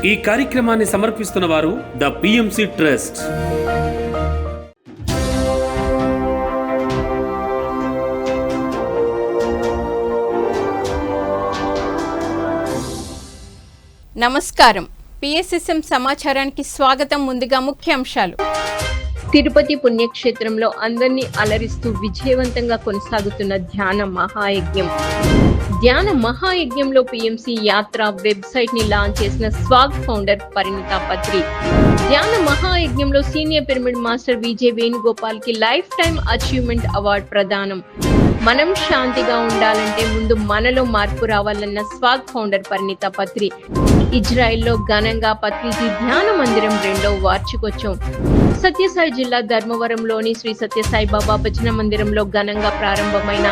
ఈ కార్యక్రమాన్ని సమర్పిస్తున్న వారు ద పిఎంసి ట్రస్ట్. నమస్కారం. పిఎస్ఎస్ఎం సమాచారానికి స్వాగతం. ముందుగా ముఖ్యాంశాలు. తిరుపతి పుణ్యక్షేత్రంలో అందరినీ అలరిస్తూ విజయవంతంగా కొనసాగుతున్న ధ్యాన మహాయజ్ఞం. ధ్యాన మహాయజ్ఞంలో పిఎంసి యాత్ర వెబ్సైట్ ని లాంచ్ చేసిన స్వాగ్ ఫౌండర్ పరిణిత పత్రి. ధ్యాన మహాయజ్ఞంలో senior pyramid master VJ Venugopal కి లైఫ్ టైమ్ అచీవ్మెంట్ అవార్డు ప్రదానం. మనం శాంతిగా ఉండాలంటే ముందు మనలో మార్పు రావాలన్న స్వాగ్ ఫౌండర్ పరిణిత పత్రి. ఇజ్రాయెల్లో ఘనంగా పత్రిజీ ధ్యాన మందిరం 2వ వార్షికోత్సవం. సత్యసాయి జిల్లా ధర్మవరంలోని శ్రీ సత్యసాయి బాబా భజన మందిరంలో ఘనంగా ప్రారంభమైన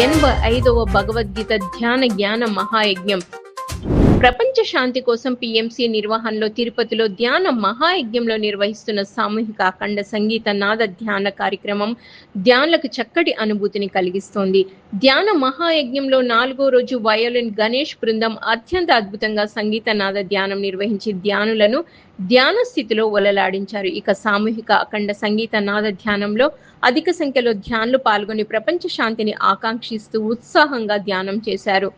85వ భగవద్గీత ధ్యాన జ్ఞాన మహాయజ్ఞం. ప్రపంచ శాంతి కోసం పిఎంసి నిర్వహణలో తిరుపతిలో ధ్యాన మహాయజ్ఞంలో నిర్వహిస్తున్న సామూహిక అఖండ సంగీత నాద ధ్యాన కార్యక్రమం ధ్యానులకు చక్కటి అనుభూతిని కలిగిస్తోంది. ధ్యాన మహాయజ్ఞంలో 4వ రోజు వయోలిన్ గణేష్ బృందం అత్యంత అద్భుతంగా సంగీత నాద ధ్యానం నిర్వహించి ధ్యానులను ధ్యాన స్థితిలో ఒలలాడించారు. ఇక సామూహిక అఖండ సంగీత నాద ధ్యానంలో అధిక సంఖ్యలో ధ్యానులు పాల్గొని ప్రపంచ శాంతిని ఆకాంక్షిస్తూ ఉత్సాహంగా ధ్యానం చేశారు.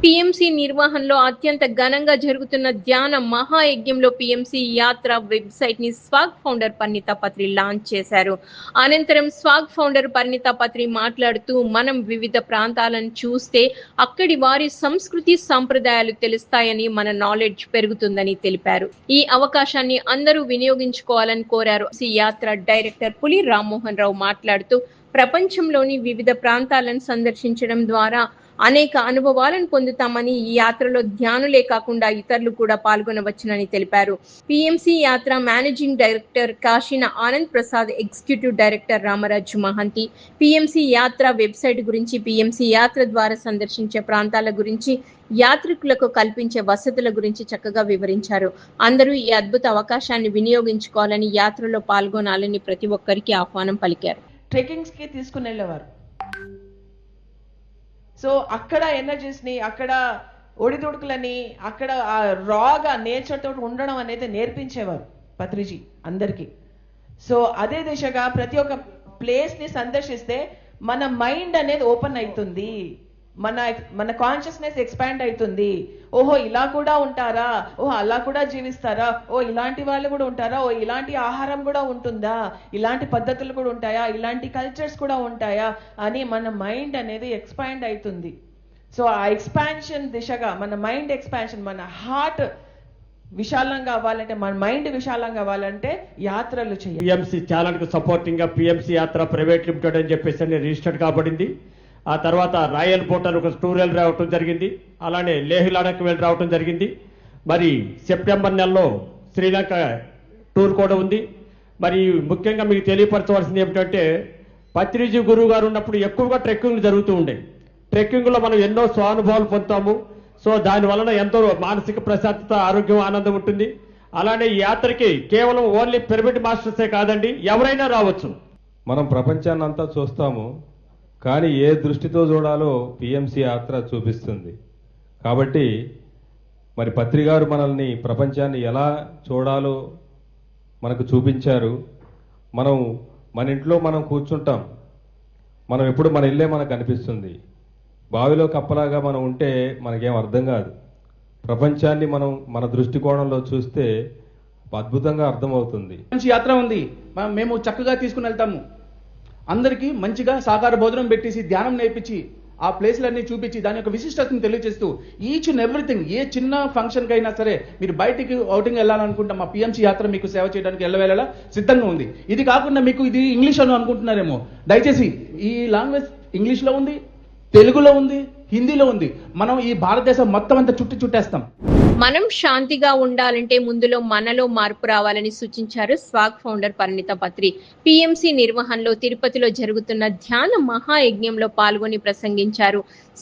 పిఎంసి నిర్వహణలో అత్యంత ఘనంగా జరుగుతున్న ధ్యాన మహాయజ్ఞంలో పిఎంసి యాత్ర వెబ్సైట్ ని స్వాగ్ ఫౌండర్ పరిణిత పత్రి లాంచ్ చేశారు. అనంతరం స్వాగ్ ఫౌండర్ పరిణిత పత్రి మాట్లాడుతూ, మనం వివిధ ప్రాంతాలను చూస్తే అక్కడి వారి సంస్కృతి సంప్రదాయాలు తెలుస్తాయని, మన నాలెడ్జ్ పెరుగుతుందని తెలిపారు. ఈ అవకాశాన్ని అందరూ వినియోగించుకోవాలని కోరారు. ఈ యాత్ర డైరెక్టర్ పులి రామ్మోహన్ రావు మాట్లాడుతూ, ప్రపంచంలోని వివిధ ప్రాంతాలను సందర్శించడం ద్వారా అనేక అనుభవాలను పొందుతామని, ఈ యాత్రలో ధ్యానులే కాకుండా ఇతరులు కూడా పాల్గొనవచ్చునని తెలిపారు. PMC Yatra managing director Kasina Anand Prasad, executive director Ramaraju Mahanti PMC Yatra website గురించి, పిఎంసి యాత్ర ద్వారా సందర్శించే ప్రాంతాల గురించి, యాత్రికులకు కల్పించే వసతుల గురించి చక్కగా వివరించారు. అందరూ ఈ అద్భుత అవకాశాన్ని వినియోగించుకోవాలని, యాత్రలో పాల్గొనాలని ప్రతి ఒక్కరికి ఆహ్వానం పలికారు. ట్రెక్కింగ్స్ కి తీసుకుని వెళ్ళేవారు. సో అక్కడ ఎనర్జీస్ని, అక్కడ ఒడిదుడుకులని, అక్కడ ఆ రాగా నేచర్ తోటి ఉండడం అనేది నేర్పించేవారు పత్రిజీ అందరికీ. సో అదే దిశగా ప్రతి ఒక్క ప్లేస్ని సందర్శిస్తే మన మైండ్ అనేది ఓపెన్ అవుతుంది, మన కాన్షియస్నెస్ ఎక్స్పాండ్ అవుతుంది. ఓహో ఇలా కూడా ఉంటారా, ఓహో అలా కూడా జీవిస్తారా, ఓ ఇలాంటి వాళ్ళు కూడా ఉంటారా, ఓ ఇలాంటి ఆహారం కూడా ఉంటుందా, ఇలాంటి పద్ధతులు కూడా ఉంటాయా, ఇలాంటి కల్చర్స్ కూడా ఉంటాయా అని మన మైండ్ అనేది ఎక్స్పాండ్ అవుతుంది. సో ఆ ఎక్స్పాన్షన్ దిశగా మన మైండ్ ఎక్స్పాన్షన్, మన హార్ట్ విశాలంగా అవ్వాలంటే, మన మైండ్ విశాలంగా అవ్వాలంటే యాత్రలు చేయాలి. పిఎంసి ఛానల్కు సపోర్టింగ్గా పిఎంసి యాత్ర ప్రైవేట్ లిమిటెడ్ అని చెప్పేసి రిజిస్టర్డ్ కాబడింది. ఆ తర్వాత రాయల్ పోర్టల్ ఒక టూర్ వెళ్ళి రావటం జరిగింది. అలానే లేహ్ లడాక్ వెళ్ళి రావటం జరిగింది. మరి సెప్టెంబర్ నెలలో శ్రీలంక టూర్ కూడా ఉంది. మరి ముఖ్యంగా మీకు తెలియపరచవలసింది ఏమిటంటే, పత్రిజీ గురువు గారు ఉన్నప్పుడు ఎక్కువగా ట్రెక్కింగ్లు జరుగుతూ ఉండేవి. ట్రెక్కింగ్లో మనం ఎన్నో స్వానుభవాలు పొందుతాము. సో దాని వలన ఎంతో మానసిక ప్రశాంతత, ఆరోగ్యం, ఆనందం ఉంటుంది. అలానే ఈ యాత్రకి కేవలం ఓన్లీ పిరమిడ్ మాస్టర్సే కాదండి, ఎవరైనా రావచ్చు. మనం ప్రపంచాన్ని అంతా చూస్తాము, కానీ ఏ దృష్టితో చూడాలో పిఎంసి యాత్ర చూపిస్తుంది. కాబట్టి మరి పత్రి గారు మనల్ని ప్రపంచాన్ని ఎలా చూడాలో మనకు చూపించారు. మన ఇంట్లో మనం కూర్చుంటాం, మనం ఎప్పుడు మన ఇల్లే మనకు అనిపిస్తుంది. బావిలో కప్పలాగా మనం ఉంటే మనకేం అర్థం కాదు. ప్రపంచాన్ని మనం మన దృష్టికోణంలో చూస్తే అద్భుతంగా అర్థమవుతుంది. మంచి యాత్ర ఉంది, మేము చక్కగా తీసుకుని వెళ్తాము. అందరికీ మంచిగా సాకార భోజనం పెట్టేసి ధ్యానం నేర్పించి ఆ ప్లేస్లన్నీ చూపించి దాని యొక్క విశిష్టతను తెలియజేస్తూ ఈచ్ అండ్ ఎవ్రీథింగ్, ఏ చిన్న ఫంక్షన్కి అయినా సరే మీరు బయటికి అవుటింగ్ వెళ్ళాలనుకుంటే మా పిఎంసి యాత్ర మీకు సేవ చేయడానికి వెళ్ళవేళలా సిద్ధంగా ఉంది. ఇది కాకుండా మీకు ఇది ఇంగ్లీష్ అని అనుకుంటున్నారేమో, దయచేసి ఈ లాంగ్వేజ్ ఇంగ్లీష్లో ఉంది, తెలుగులో ఉంది, హిందీలో ఉంది. మనం ఈ భారతదేశం మొత్తం అంతా చుట్టేస్తాం. మనం శాంతిగా ఉండాలంటే ముందులో మనలో మార్పు రావాలని సూచించారు స్వాగ్ ఫౌండర్ పరిణిత పత్రి. పిఎంసి నిర్వహణలో తిరుపతిలో జరుగుతున్న ధ్యాన మహాయజ్ఞంలో పాల్గొని ప్రసంగించారు.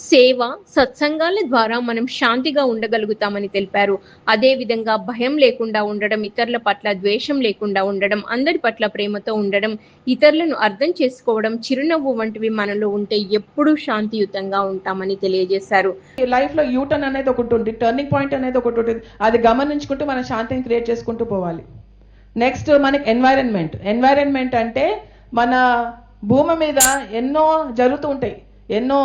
సేవ, సత్సంగాల ద్వారా మనం శాంతిగా ఉండగలుగుతామని తెలిపారు. అదే విధంగా భయం లేకుండా ఉండడం, ఇతరుల పట్ల ద్వేషం లేకుండా ఉండడం, అందరి పట్ల ప్రేమతో ఉండడం, ఇతరులను అర్థం చేసుకోవడం, చిరునవ్వు వంటివి మనలో ఉంటే ఎప్పుడూ శాంతియుతంగా ఉంటామని తెలియజేశారు. లైఫ్ లో యూటర్న్ అనేది ఒకటి ఉంటుంది, టర్నింగ్ పాయింట్ అనేది ఒకటి ఉంటుంది. అది గమనించుకుంటూ మన శాంతిని క్రియేట్ చేసుకుంటూ పోవాలి. నెక్స్ట్ మనకి ఎన్వైరన్మెంట్ అంటే మన భూమి మీద ఎన్నో జరుగుతూ ఉంటాయి, ఎన్నో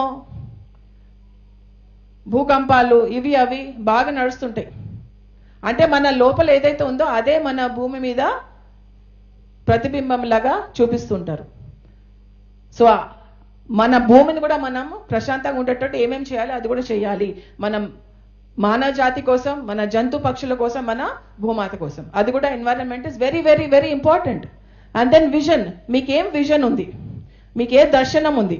భూకంపాలు ఇవి అవి బాగా నడుస్తుంటాయి. అంటే మన లోపల ఏదైతే ఉందో అదే మన భూమి మీద ప్రతిబింబం లాగా చూపిస్తుంటారు. సో మన భూమిని కూడా మనం ప్రశాంతంగా ఉండేటట్టు ఏమేమి చేయాలి అది కూడా చేయాలి. మనం మానవ జాతి కోసం, మన జంతు పక్షుల కోసం, మన భూమాత కోసం. అది కూడా environment is very very very important. And then vision, మీకేం విజన్ ఉంది, మీకే దర్శనం ఉంది.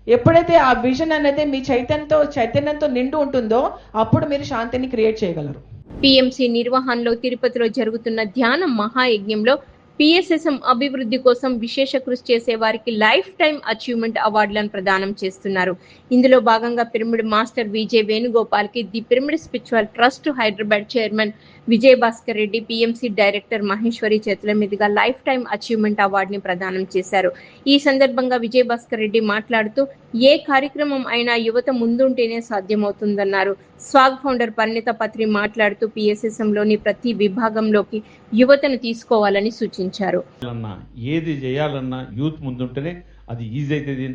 ఎప్పుడైతే ఆ విజన్ అనేది మీ చైతన్యంతో నిండు ఉంటుందో అప్పుడు మీరు శాంతిని క్రియేట్ చేయగలరు. పిఎంసి నిర్వహణలో తిరుపతిలో జరుగుతున్న ధ్యాన మహాయజ్ఞంలో పిఎస్ఎస్ఎం అభివృద్ధి కోసం విశేష కృషి చేసే వారికి లైఫ్ టైం అచీవ్మెంట్ అవార్డులను ప్రదానం చేస్తున్నారు. ఇందులో భాగంగా పిరమిడ్ మాస్టర్ విజయ్ వేణుగోపాల్ కి the pyramid spiritual trust Hyderabad chairman Vijay Bhaskar Reddy, PMC director Maheshwari చేతుల మీదుగా లైఫ్ టైం అచీవ్మెంట్ అవార్డుని ప్రదానం చేశారు. ఈ సందర్భంగా విజయ్ భాస్కర్ రెడ్డి మాట్లాడుతూ ఏ కార్యక్రమం అయినా యువత ముందుంటేనే సాధ్యమవుతుందన్నారు. స్వాగ్ ఫౌండర్ పరిణిత పత్రి మాట్లాడుతూ పిఎస్ఎస్ఎంలోని ప్రతి విభాగంలోకి యువతను తీసుకోవాలని సూచించారు. ఏది చేయాలన్నా యూత్ ముందుంటేనే అది ఈజీ అవుతుంది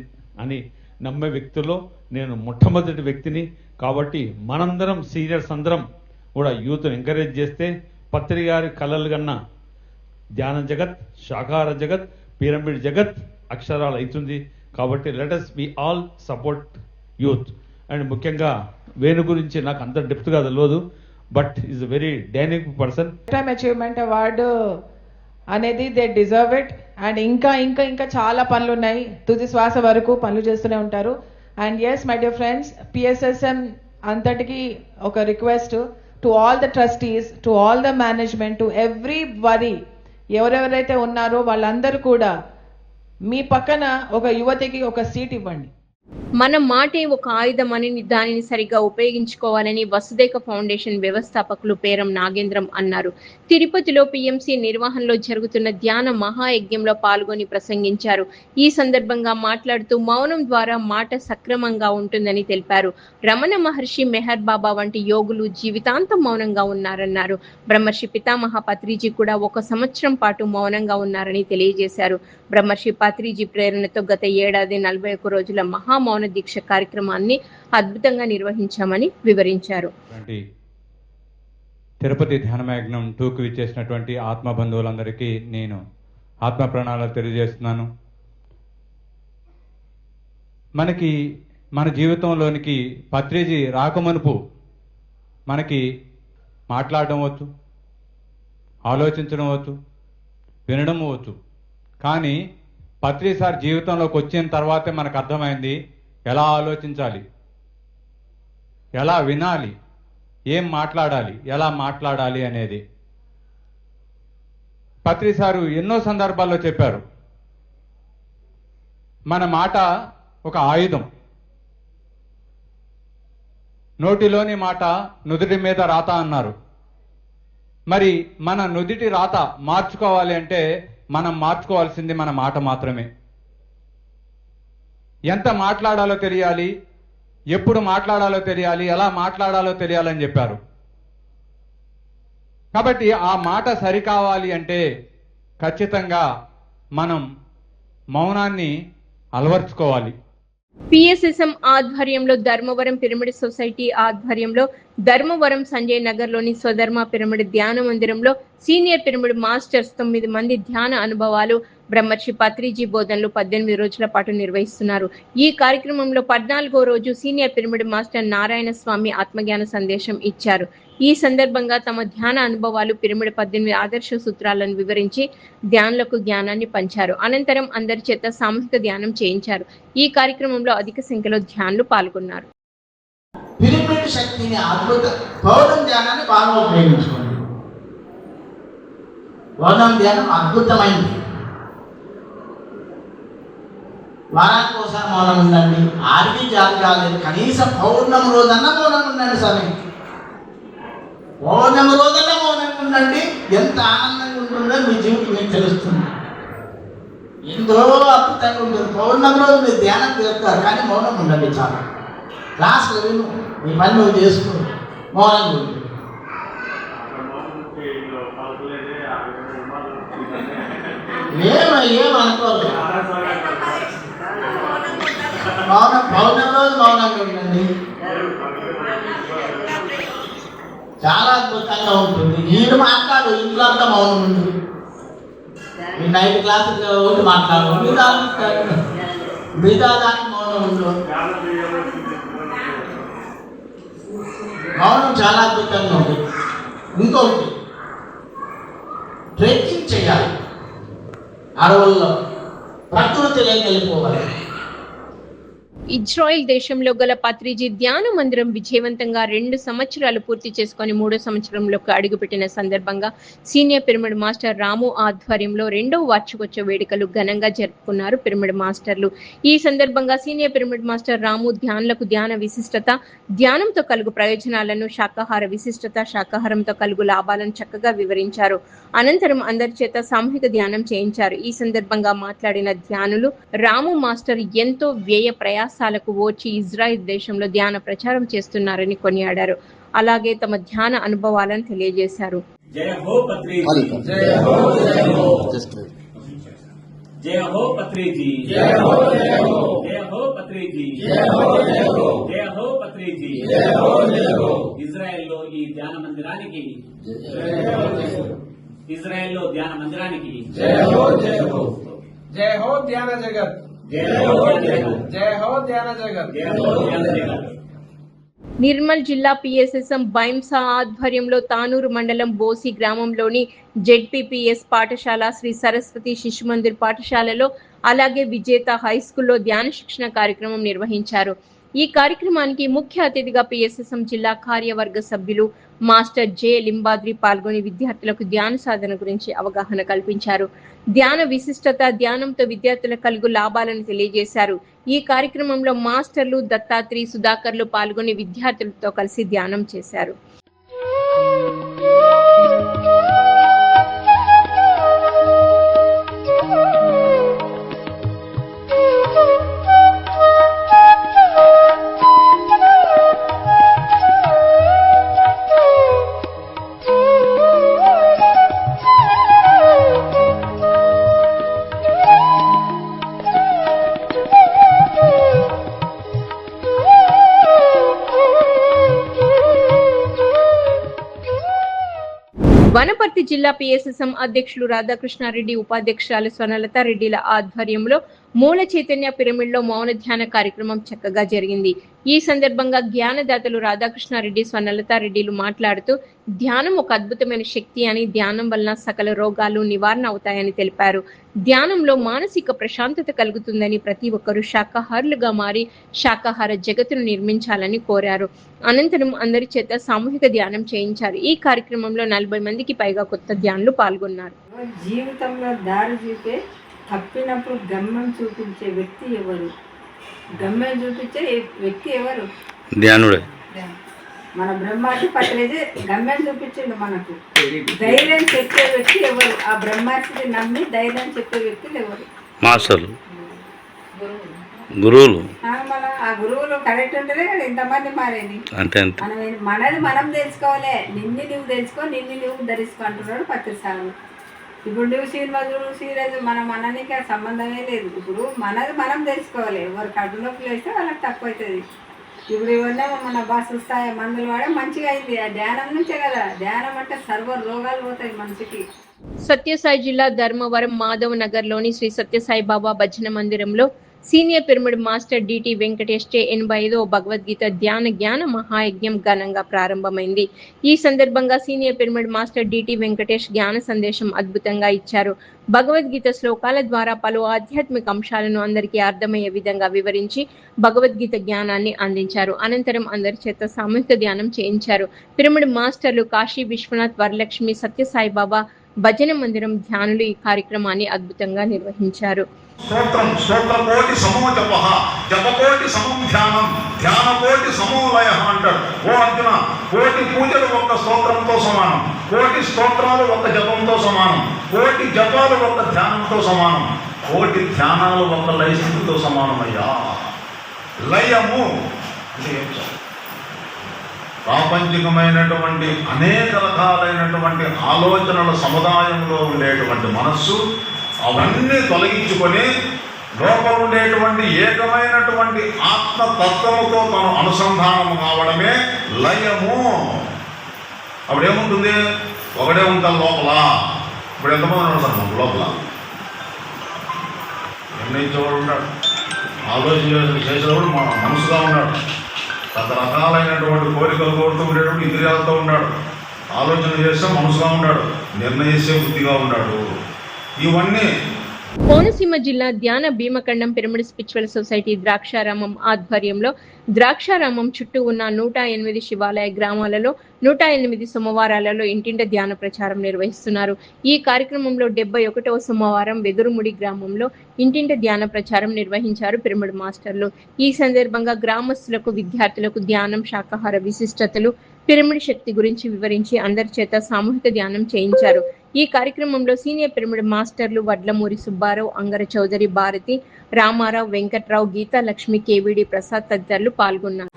అని నమ్మే వ్యక్తుల్లో నేను మొట్టమొదటి వ్యక్తిని. కాబట్టి మనందరం సీనియర్స్ అందరం కూడా యూత్ను ఎంకరేజ్ చేస్తే పత్రి గారి కళలు కన్నా ధ్యాన జగత్, శాకాహార జగత్, పిరమిడ్ జగత్ అక్షరాలు అవుతుంది. కాబట్టి let us be all support youth. And ముఖ్యంగా వేణు గురించి నాకు అంత డెప్త్గా తెలియదు, but is a very dynamic person. Time achievement award అనేది దే డిజర్వ్ ఇట్. అండ్ ఇంకా ఇంకా ఇంకా చాలా పనులు ఉన్నాయి, తుది శ్వాస వరకు పనులు చేస్తూనే ఉంటారు. And yes my dear friends, PSSM అంతటికి ఒక request to all the trustees, to all the management, to everybody, ఎవరెవరైతే ఉన్నారో వాళ్ళందరూ కూడా మీ పక్కన ఒక యువతికి ఒక సీట్ ఇవ్వండి. మన మాటే ఒక ఆయుధం అని దానిని సరిగ్గా ఉపయోగించుకోవాలని వసుదేక ఫౌండేషన్ వ్యవస్థాపకులు పేరం నాగేంద్రం అన్నారు. తిరుపతిలో పిఎంసి నిర్వహణలో జరుగుతున్న ధ్యాన మహాయజ్ఞంలో పాల్గొని ప్రసంగించారు. ఈ సందర్భంగా మాట్లాడుతూ మౌనం ద్వారా మాట సక్రమంగా ఉంటుందని తెలిపారు. రమణ మహర్షి, మెహర్ బాబా వంటి యోగులు జీవితాంతం మౌనంగా ఉన్నారన్నారు. బ్రహ్మర్షి పితామహ పత్రిజీ కూడా 1 సంవత్సరం పాటు మౌనంగా ఉన్నారని తెలియజేశారు. బ్రహ్మర్షి పత్రిజీ ప్రేరణతో గత ఏడాది 41 రోజుల మహామౌన దీక్ష కార్యక్రమాన్ని అద్భుతంగా నిర్వహించామని వివరించారు. తిరుపతి ధ్యానయజ్ఞం 2కు విచ్చేసినటువంటి ఆత్మ బంధువులందరికీ నేను ఆత్మ ప్రణాళిక తెలియజేస్తున్నాను. మనకి మన జీవితంలోనికి పత్రిజీ రాకమనుపు మనకి మాట్లాడడం వచ్చు, ఆలోచించడం వచ్చు, వినడం వచ్చు. కానీ పత్రి సార్ జీవితంలోకి వచ్చిన తర్వాతే మనకు అర్థమైంది ఎలా ఆలోచించాలి, ఎలా వినాలి, ఏం మాట్లాడాలి, ఎలా మాట్లాడాలి అనేది. పత్రి సారు ఎన్నో సందర్భాల్లో చెప్పారు, మన మాట ఒక ఆయుధం, నోటిలోని మాట నుదుటి మీద రాత అన్నారు. మరి మన నుదిటి రాత మార్చుకోవాలి అంటే మనం మార్చుకోవాల్సింది మన మాట మాత్రమే. ఎంత మాట్లాడాలో తెలియాలి, ఎప్పుడు మాట్లాడాలో తెలియాలి, ఎలా మాట్లాడాలో తెలియాలని చెప్పారు. కాబట్టి ఆ మాట సరికావాలి అంటే ఖచ్చితంగా మనం మౌనాన్ని అలవర్చుకోవాలి. పిఎస్ఎస్ఎం ఆధ్వర్యంలో ధర్మవరం పిరమిడ్ సొసైటీ ఆధ్వర్యంలో ధర్మవరం సంజయ్ నగర్లోని స్వధర్మ పిరమిడ్ ధ్యాన మందిరంలో సీనియర్ పిరమిడ్ మాస్టర్స్ 9 మంది ధ్యాన అనుభవాలు బ్రహ్మర్షి పత్రిజీ బోధనలు 18 రోజుల పాటు నిర్వహిస్తున్నారు. ఈ కార్యక్రమంలో 14వ రోజు సీనియర్ పిరమిడ్ మాస్టర్ నారాయణ స్వామి ఆత్మజ్ఞాన సందేశం ఇచ్చారు. ఈ సందర్భంగా తమ ధ్యాన అనుభవాలు పిరమిడ్ 18 ఆదర్శ సూత్రాలను వివరించి ధ్యానులకు జ్ఞానాన్ని పంచారు. అనంతరం అందరి చేత సామూహిక ధ్యానం చేయించారు. ఈ కార్యక్రమంలో అధిక సంఖ్యలో ధ్యానులు పాల్గొన్నారు. పిరమిడ్ శక్తిని అద్భుత పౌర్ణం ధ్యానాన్ని బాగా ఉపయోగించుకోండి. పౌర్ణం ధ్యానం అద్భుతమైంది. వారానికి ఒకసారి మౌనం ఉండండి. ఆర్మీ జాబ్ కాలేదు, కనీసం పౌర్ణమి రోజన్నా మౌనం ఉండండి. సమయం పౌర్ణమి రోజన్నా మౌనం ఉండండి. ఎంత ఆనందంగా ఉంటుందో మీ జీవితం మీకు తెలుస్తుంది. ఎంతో అద్భుతంగా ఉంటుంది. పౌర్ణమి రోజు మీరు ధ్యానం చేస్తారు, కానీ మౌనం ఉండండి. చాలా క్లాసులు విను, మీ పని నువ్వు చేసుకో, మౌనంగా ఉంటుంది. ఏమనుకోరు. పౌర్ణమి రోజు మౌనంగా ఉండండి. చాలా అద్భుతంగా ఉంటుంది. మీరు మాట్లాడు, ఇంట్లో అంతా మౌనం ఉంటుంది. మీ నైట్ క్లాస్ ఒకటి మాట్లాడు, మిగతా దానికి మౌనం ఉండదు. మౌనం చాలా అద్భుతంగా ఉంది. ఇంకొకటి, ట్రెక్కింగ్ చేయాలి. అడవుల్లో ప్రకృతిలోకి వెళ్ళిపోవాలి. ఇజ్రాయెల్ దేశంలో గల పత్రిజీ ధ్యాన మందిరం విజయవంతంగా 2 సంవత్సరాలు పూర్తి చేసుకొని 3వ సంవత్సరంలోకి అడుగుపెట్టిన సందర్భంగా సీనియర్ పిరమిడ్ మాస్టర్ రాము ఆధ్వర్యంలో 2వ వార్షికోత్సవ వేడుకలు ఘనంగా జరుపుకున్నారు పిరమిడ్ మాస్టర్లు. ఈ సందర్భంగా సీనియర్ పిరమిడ్ మాస్టర్ రాము ధ్యానులకు ధ్యాన విశిష్టత, ధ్యానంతో కలుగు ప్రయోజనాలను, శాకాహార విశిష్టత, శాకాహారంతో కలుగు లాభాలను చక్కగా వివరించారు. అనంతరం అందరి చేత సామూహిక ధ్యానం చేయించారు. ఈ సందర్భంగా మాట్లాడిన ధ్యానులు రాము మాస్టర్ ఎంతో వ్యయ ప్రయాసాలకు ఓర్చి ఇజ్రాయెల్ దేశంలో ధ్యాన ప్రచారం చేస్తున్నారని కొనియాడారు. అలాగే తమ ధ్యాన అనుభవాలను తెలియజేశారు. జయ హో పత్రిజీ, జయ హో జయ హో, జయ హో పత్రిజీ, జయ హో జయ హో, జయ హో పత్రిజీ, జయ హో జయ హో, జయ హో పత్రిజీ, జయ హో జయ హో. ఇజ్రాయెల్లో ఈ ధ్యాన మందిరానికి, ఇజ్రాయెల్లో ధ్యాన మందిరానికి జయ హో జయ హో. జయ హో ధ్యాన జగత్, జయ హో జగత్, జయ హో ధ్యాన జగత్, జయ హో ధ్యాన జగత్. నిర్మల్ జిల్లా పిఎస్ఎస్ఎం బైంసా ఆధ్వర్యంలో తానూరు మండలం బోసి గ్రామంలోని జెడ్పీపీఎస్ పాఠశాల, శ్రీ సరస్వతి శిశు మందిర్ పాఠశాలలో, అలాగే విజేత హై స్కూల్లో ధ్యాన శిక్షణ కార్యక్రమం నిర్వహించారు. ఈ కార్యక్రమానికి ముఖ్య అతిథిగా పిఎస్ఎస్ఎం జిల్లా కార్యవర్గ సభ్యులు మాస్టర్ జె లింబాద్రి పాల్గొని విద్యార్థులకు ధ్యాన సాధన గురించి అవగాహన కల్పించారు. ధ్యాన విశిష్టత, ధ్యానంతో విద్యార్థుల కలుగు లాభాలను తెలియజేశారు. ఈ కార్యక్రమంలో మాస్టర్లు దత్తాత్రి, సుధాకర్లు పాల్గొని విద్యార్థులతో కలిసి ధ్యానం చేశారు. వనపర్తి జిల్లా పిఎస్ఎస్ఎం అధ్యక్షులు రాధాకృష్ణారెడ్డి, ఉపాధ్యక్షురాలు స్వర్ణలత రెడ్డిల ఆధ్వర్యంలో మూల చైతన్య పిరమిడ్లో మౌన ధ్యాన కార్యక్రమం చక్కగా జరిగింది. ఈ సందర్భంగా జ్ఞానదాతలు రాధాకృష్ణారెడ్డి, స్వర్ణలత రెడ్డిలు మాట్లాడుతూ ధ్యానం ఒక అద్భుతమైన శక్తి అని, ధ్యానం వలన సకల రోగాలు నివారణ అవుతాయని తెలిపారు. ధ్యానంలో మానసిక ప్రశాంతత కలుగుతుందని, ప్రతి ఒక్కరూ శాకాహారులుగా మారి శాకాహార జగత్తును నిర్మించాలని కోరారు. అనంతరం అందరి చేత సామూహిక ధ్యానం చేయించారు. ఈ కార్యక్రమంలో 40 మందికి పైగా కొత్త ధ్యానులు పాల్గొన్నారు. జీవితంలో దారి చూపే, తప్పినప్పుడు గమ్యం చూపించే వ్యక్తి ఎవరు? గమ్యం చూపించే వ్యక్తి ఎవరు? ధ్యానుడే. మన బ్రహ్మర్షి పత్రిజీ గమ్యం చూపించిండు మనకు. ధైర్యం చెప్పే వ్యక్తి ఎవరు? ఆ బ్రహ్మర్షిని నమ్మి ధైర్యం చెప్పే వ్యక్తులు ఎవరు? మాస్టర్లు, గురువులు మళ్ళీ ఆ గురువులు కరెక్ట్ ఉంటేనే కదా ఇంతమంది మారేది. అంటే మనం మనది మనం తెలుసుకోవాలి. నిన్ను నువ్వు తెలుసుకో, నిన్ను నువ్వు ధరిసుకో అంటున్నాడు పత్రిసారు. ఇప్పుడు నువ్వు సినిమా చూడు, సీరియల్ మన మననికి ఆ సంబంధమే లేదు. ఇప్పుడు మనది మనం తెలుసుకోవాలి. ఎవరు కడుపు నొప్పులు వేస్తే వాళ్ళకి తక్కువ అవుతుంది. ఇప్పుడు ఇవన్నీ మన బస్సు స్థాయి మందులు వాడే మంచిగా అయింది. ఆ ధ్యానం నుంచే కదా. ధ్యానం అంటే సర్వ రోగాలు పోతాయి మనిషికి. సత్యసాయి జిల్లా ధర్మవరం మాధవ్ నగర్లోని శ్రీ సత్యసాయి బాబా భజన మందిరంలో senior pyramid master DT Venkatesh చే 85వ భగవద్గీత జ్ఞాన మహాయజ్ఞం ఘనంగా ప్రారంభమైంది. ఈ సందర్భంగా senior pyramid master DT Venkatesh జ్ఞాన సందేశం అద్భుతంగా ఇచ్చారు. భగవద్గీత శ్లోకాల ద్వారా పలు ఆధ్యాత్మిక అంశాలను అందరికీ అర్థమయ్యే విధంగా వివరించి భగవద్గీత జ్ఞానాన్ని అందించారు. అనంతరం అందరి చేత సామూహిక ధ్యానం చేయించారు. పిరమిడ్ మాస్టర్లు కాశీ విశ్వనాథ్, వరలక్ష్మి, సత్యసాయి బాబా భజన మందిరం ధ్యానులు ఈ కార్యక్రమాన్ని అద్భుతంగా నిర్వహించారు. స్తోత్రం స్తోత్రకోటి సమో జప జపకోటి సమం ధ్యానం ధ్యానకోటి సమో లయ అంటాడు. ఓ అర్జున, కోటి పూజలు ఒక్క స్తోత్రంతో సమానం, కోటి స్తోత్రాలు ఒక్క జపంతో సమానం, కోటి జపాలు ఒక్క ధ్యానంతో సమానం, కోటి ధ్యానాలు ఒక్క లయస్థితితో సమానమయ్యా. లయము అంటే ఏం సార్? ప్రాపంచికమైనటువంటి అనేక రకాలైనటువంటి ఆలోచనల సముదాయంలో ఉండేటువంటి మనస్సు అవన్నీ తొలగించుకొని లోపల ఉండేటువంటి ఏకమైనటువంటి ఆత్మతత్వముతో తను అనుసంధానము కావడమే లయము. అప్పుడేముంటుంది? ఒకడే ఉంటాను లోపల. ఇప్పుడు ఎంతమంది ఉంటారు లోపల? నిర్ణయించేవాడు ఉన్నాడు, ఆలోచన చేసేవాడు మనసుగా ఉన్నాడు, రకరకాలైనటువంటి కోరికలు కోరుతూ ఉండేటువంటి ఇంద్రియాలతో ఉన్నాడు, ఆలోచన చేస్తే మనసుగా ఉన్నాడు, నిర్ణయిస్తే బుద్ధిగా ఉన్నాడు. ఇవన్నీ కోనసీమ జిల్లా ధ్యాన భీమకండం పిరమిడ్ స్పిరిచువల్ సొసైటీ ద్రాక్షారామం ఆధ్వర్యంలో ద్రాక్షారామం చుట్టూ ఉన్న 108 శివాలయ గ్రామాలలో 108 సోమవారాలలో ఇంటింట ధ్యాన ప్రచారం నిర్వహిస్తున్నారు. ఈ కార్యక్రమంలో 71వ సోమవారం వెదురుముడి గ్రామంలో ఇంటింట ధ్యాన ప్రచారం నిర్వహించారు పిరమిడ్ మాస్టర్లు. ఈ సందర్భంగా గ్రామస్తులకు, విద్యార్థులకు ధ్యానం, శాకాహార విశిష్టతలు, పిరమిడ్ శక్తి గురించి వివరించి అందరి చేత సామూహిక ధ్యానం చేయించారు. ఈ కార్యక్రమంలో సీనియర్ పిరమిడ్ మాస్టర్లు వడ్లమూరి సుబ్బారావు, అంగర చౌదరి, భారతి, రామారావు, వెంకట్రావు, గీతా లక్ష్మి, కేవిడి ప్రసాద్ తదితరులు పాల్గొన్నారు.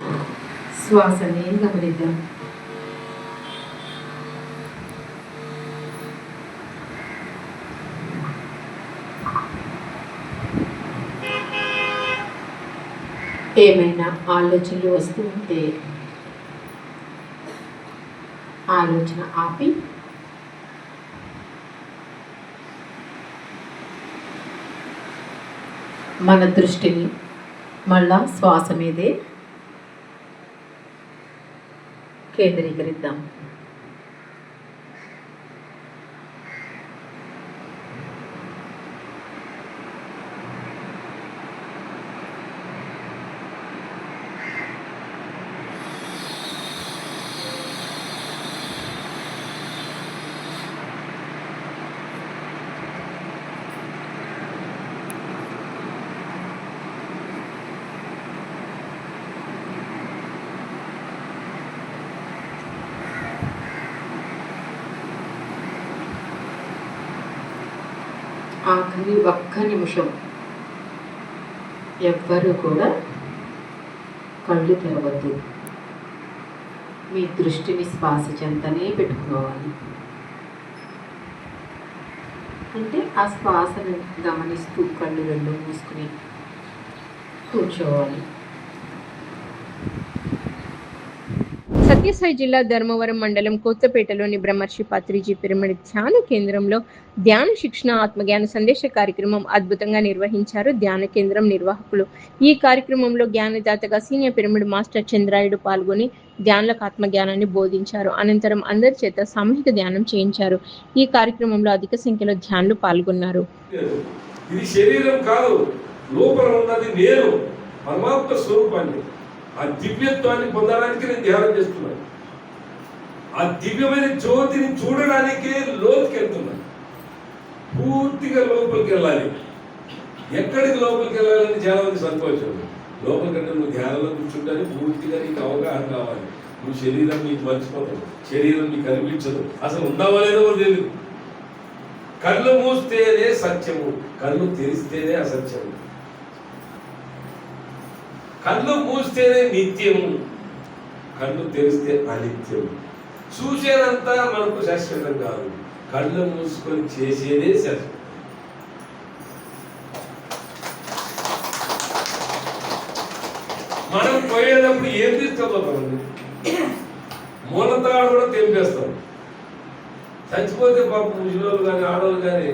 శ్వాసని గమనిద్దాం. ఏమైనా ఆలోచనలు వస్తూ ఉంటే ఆలోచన ఆపి మన దృష్టిని మళ్ళా శ్వాస మీదే కేంద్రీకరిద్దాం. ఆఖరి ఒక్క నిమిషం ఎవ్వరూ కూడా కళ్ళు తెరవద్దు. మీ దృష్టిని శ్వాస చెంతనే పెట్టుకోవాలి. అంటే ఆ శ్వాసను గమనిస్తూ కళ్ళు రెండు మూసుకుని కూర్చోవాలి. సత్యసాయి జిల్లా ధర్మవరం మండలం కొత్తపేటలోని బ్రహ్మర్షి పత్రిజీ పిరమిడ్ ధ్యాన కేంద్రంలో ధ్యాన శిక్షణ, ఆత్మజ్ఞాన సందేశ కార్యక్రమం అద్భుతంగా నిర్వహించారు ధ్యాన కేంద్రం నిర్వాహకులు. ఈ కార్యక్రమంలో జ్ఞానదాతగా సీనియర్ పిరమిడ్ మాస్టర్ చంద్రాయుడు పాల్గొని ధ్యానులకు ఆత్మజ్ఞానాన్ని బోధించారు. అనంతరం అందరి చేత సామూహిక ధ్యానం చేయించారు. ఈ కార్యక్రమంలో అధిక సంఖ్యలో ధ్యానులు పాల్గొన్నారు. ఇది శరీరం కాదు, లోపల ఉన్నది నేను, పరమాత్మ స్వరూపాన్ని, ఆ దివ్యత్వాన్ని పొందడానికి నేను ధ్యానం చేస్తున్నాను. ఆ దివ్యమైన జ్యోతిని చూడడానికే లోతుకి వెళ్తున్నాను. పూర్తిగా లోపలికి వెళ్ళాలి. ఎక్కడికి లోపలికి వెళ్ళాలని చాలా మంది సంకోచం. లోపలికంటే నువ్వు ధ్యానంలో కూర్చుంటే పూర్తిగా నీకు అవగాహన కావాలి. నువ్వు శరీరం నీకు మర్చిపోతావు, శరీరం నీకు కనిపించదు, అసలు ఉన్నావా లేదో తెలియదు. కళ్ళు మూస్తేనే సత్యము, కళ్ళు తెరిస్తేనే అసత్యము. కళ్ళు మూస్తేనే నిత్యము, కళ్ళు తెరిస్తే అనిత్యం. చూసేదంతా మనకు శాశ్వతం కాదు, కళ్ళు మూసుకొని చేసేదే శాశ్వతం. మనం పోయేటప్పుడు ఏం తీసుకుపోతామండి? మూలతాడు కూడా తెంపేస్తాం. చచ్చిపోతే పాపం ముసలోళ్ళు కానీ ఆడవాళ్ళు కానీ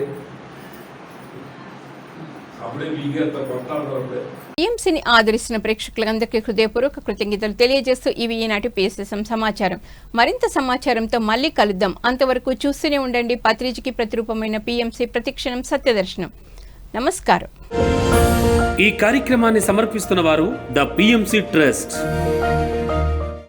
అప్పుడే వీగేస్తా కొట్టాడు. టీఎంసీని ఆదరిస్తున్న ప్రేక్షకులందరికీ హృదయపూర్వక కృతజ్ఞతలు తెలియజేస్తూ ఇవి ఈనాటి PSSM సమాచారం. మరింత సమాచారంతో మళ్ళీ కలుద్దాం. అంతవరకు చూస్తూనే ఉండండి పత్రిజీకి ప్రతిరూపమైన PMC ప్రతిక్షణం సత్యదర్శనం. నమస్కారం. ఈ కార్యక్రమాన్ని సమర్పిస్తున్న వారు ద PMC ట్రస్ట్.